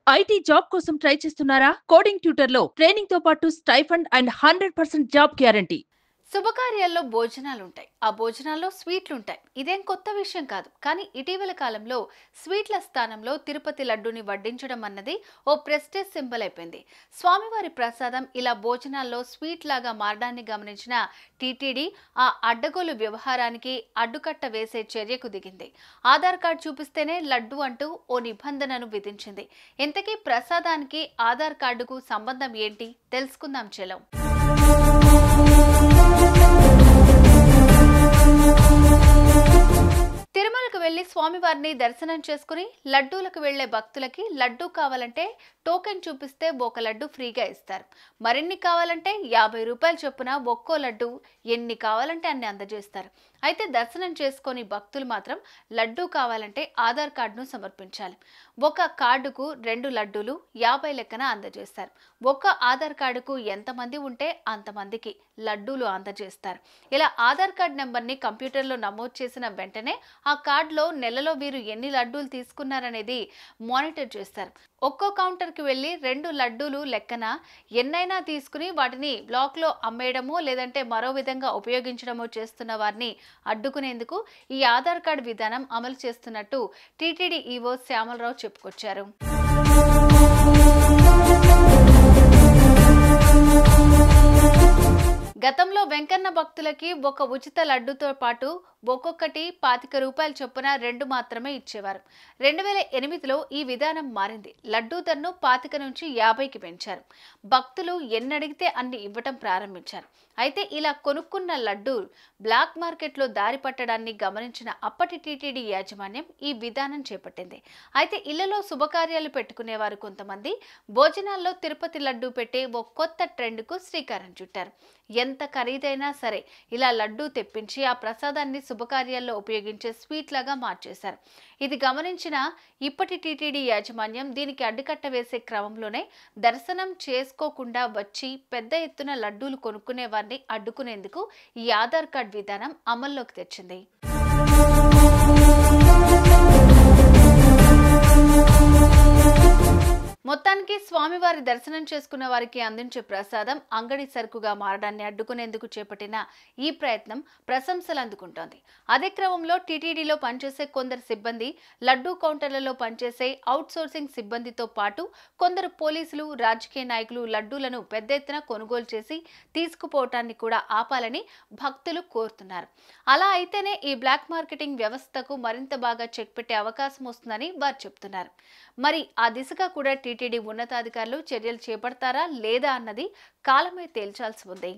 IT job కోసం try చేస్తున్నారా? Coding ట్యూటర్‌లో ట్రైనింగ్‌తో పాటు స్టైఫండ్ అండ్ 100% జాబ్ గ్యారంటీ. శుభకార్యాల్లో భోజనాలుంటాయి. ఆ భోజనాల్లో స్వీట్లుంటాయి. ఇదేం కొత్త విషయం కాదు. కానీ ఇటీవల కాలంలో స్వీట్ల స్థానంలో తిరుపతి లడ్డూని వడ్డించడం అన్నది ఓ ప్రెస్టేజ్ సింబల్ అయిపోయింది. స్వామివారి ప్రసాదం ఇలా భోజనాల్లో స్వీట్ లాగా మారడాన్ని గమనించిన టీటీడీ ఆ అడ్డగోలు వ్యవహారానికి అడ్డుకట్ట వేసే చర్యకు దిగింది. ఆధార్ కార్డు చూపిస్తేనే లడ్డు అంటూ ఓ నిబంధనను విధించింది. ఇంతకీ ప్రసాదానికి ఆధార్ కార్డుకు సంబంధం ఏంటి? తెలుసుకుందాం చలో. తిరుమలకు వెళ్లి స్వామివారిని దర్శనం చేసుకుని లడ్డూలకు వెళ్లే భక్తులకి లడ్డూ కావాలంటే టోకెన్ చూపిస్తే ఒక లడ్డు ఫ్రీగా ఇస్తారు. మరిన్ని కావాలంటే 50 రూపాయల చొప్పున ఒక్కో లడ్డు ఎన్ని కావాలంటే అన్ని అందజేస్తారు. అయితే దర్శనం చేసుకొని భక్తులు మాత్రం లడ్డూ కావాలంటే ఆధార్ కార్డును సమర్పించాలి. ఒక కార్డుకు 2 లడ్డూలు 50 లెక్కన అందజేస్తారు. ఒక్క ఆధార్ కార్డుకు ఎంతమంది ఉంటే అంతమందికి లడ్డూలు అందజేస్తారు. ఇలా ఆధార్ కార్డు నెంబర్ని కంప్యూటర్లో నమోదు చేసిన వెంటనే ఆ కార్డులో నెలలో వీరు ఎన్ని లడ్డూలు తీసుకున్నారనేది మానిటర్ చేస్తారు. ఒక్కో కౌంటర్కి వెళ్ళి 2 లడ్డూలు లెక్కన ఎన్నైనా తీసుకుని వాటిని బ్లాక్లో అమ్మేయడమో లేదంటే మరో విధంగా ఉపయోగించడమో చేస్తున్న వారిని అడ్డుకునేందుకు ఈ ఆధార్ కార్డు విధానం అమలు చేస్తున్నట్టు టీటీడీ ఈవో శ్యామలరావు చెప్పుకొచ్చారు. గతంలో వెంకన్న భక్తులకి ఒక ఉచిత లడ్డుతో పాటు ఒక్కొక్కటి 25 రూపాయల చొప్పున 2 మాత్రమే ఇచ్చేవారు. 2008లో ఈ విధానం మారింది. లడ్డూ ధరను 25 నుంచి 50కి పెంచారు. భక్తులు ఎన్నడిగితే అన్ని ఇవ్వటం ప్రారంభించారు. అయితే ఇలా కొనుక్కున్న లడ్డూ బ్లాక్ మార్కెట్లో దారి పట్టడాన్ని గమనించిన అప్పటి టీటీడీ యాజమాన్యం ఈ విధానం చేపట్టింది. అయితే ఇళ్లలో శుభకార్యాలు పెట్టుకునేవారు కొంతమంది భోజనాల్లో తిరుపతి లడ్డూ పెట్టే ఓ కొత్త ట్రెండ్కు శ్రీకారం చుట్టారు. ఎంత ఖరీదైనా సరే ఇలా లడ్డూ తెప్పించి ఆ ప్రసాదాన్ని శుభకార్యాల్లో ఉపయోగించే స్వీట్ లాగా మార్చేశారు. ఇది గమనించిన ఇప్పటి టీటీడీ యాజమాన్యం దీనికి అడ్డుకట్ట వేసే క్రమంలోనే దర్శనం చేసుకోకుండా వచ్చి పెద్ద ఎత్తున లడ్డూలు కొనుక్కునే వారిని అడ్డుకునేందుకు ఈ ఆధార్ కార్డు విధానం అమల్లోకి తెచ్చింది. మొత్తానికి స్వామివారి దర్శనం చేసుకున్న వారికి అందించే ప్రసాదం అంగడి సరుకుగా మారడాన్ని అడ్డుకునేందుకు చేపట్టిన ఈ ప్రయత్నం ప్రశంసలు అందుకుంటోంది. అదే క్రమంలో టీటీడీలో పనిచేసే కొందరు సిబ్బంది, లడ్డూ కౌంటర్లలో పనిచేసే అవుట్సోర్సింగ్ సిబ్బందితో పాటు కొందరు పోలీసులు, రాజకీయ నాయకులు లడ్డూలను పెద్ద ఎత్తున కొనుగోలు చేసి తీసుకుపోవటాన్ని కూడా ఆపాలని భక్తులు కోరుతున్నారు. అలా అయితేనే ఈ బ్లాక్ మార్కెటింగ్ వ్యవస్థకు మరింత బాగా చెక్ పెట్టే అవకాశం వస్తుందని వారు చెబుతున్నారు. మరి ఆ దిశగా కూడా టీటీడీ ఉన్నతాధికారులు చర్యలు చేపడతారా లేదా అన్నది కాలమే తేల్చాల్సి ఉంది.